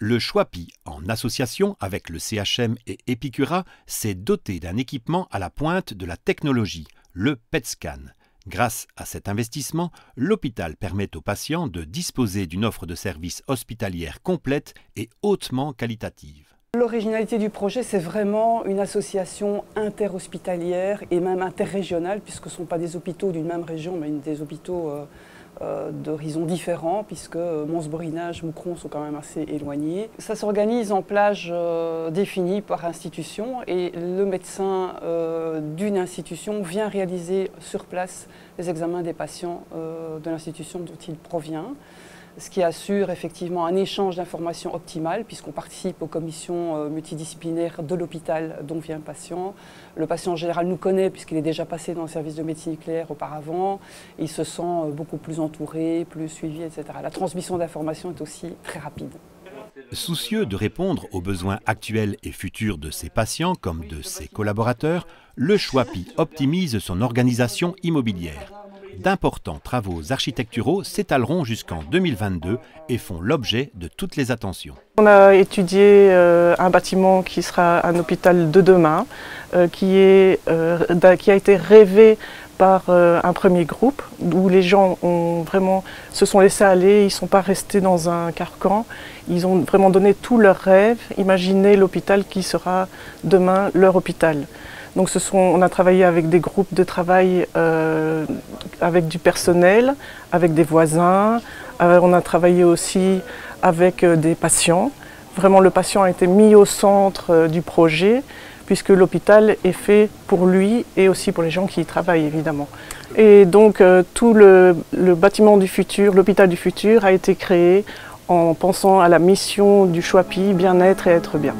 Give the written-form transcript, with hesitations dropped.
Le Choipi, en association avec le CHM et Epicura, s'est doté d'un équipement à la pointe de la technologie, le PET-scan. Grâce à cet investissement, l'hôpital permet aux patients de disposer d'une offre de services hospitalière complète et hautement qualitative. L'originalité du projet, c'est vraiment une association interhospitalière et même interrégionale, puisque ce ne sont pas des hôpitaux d'une même région, mais des hôpitaux d'horizons différents, puisque Mons-Borinage, Moucron sont quand même assez éloignés. Ça s'organise en plages définies par institution et le médecin d'une institution vient réaliser sur place les examens des patients de l'institution dont il provient, ce qui assure effectivement un échange d'informations optimal puisqu'on participe aux commissions multidisciplinaires de l'hôpital dont vient le patient. Le patient en général nous connaît puisqu'il est déjà passé dans le service de médecine nucléaire auparavant. Il se sent beaucoup plus entouré, plus suivi, etc. La transmission d'informations est aussi très rapide. Soucieux de répondre aux besoins actuels et futurs de ses patients comme de ses collaborateurs, le Choipi optimise son organisation immobilière. D'importants travaux architecturaux s'étaleront jusqu'en 2022 et font l'objet de toutes les attentions. On a étudié un bâtiment qui sera un hôpital de demain, qui a été rêvé par un premier groupe où les gens se sont laissés aller, ils ne sont pas restés dans un carcan, ils ont vraiment donné tous leurs rêves, imaginé l'hôpital qui sera demain leur hôpital. Donc on a travaillé avec des groupes de travail, avec du personnel, avec des voisins, on a travaillé aussi avec des patients. Vraiment le patient a été mis au centre du projet puisque l'hôpital est fait pour lui et aussi pour les gens qui y travaillent évidemment. Et donc tout le bâtiment du futur, l'hôpital du futur a été créé en pensant à la mission du Choipi, bien-être et être bien.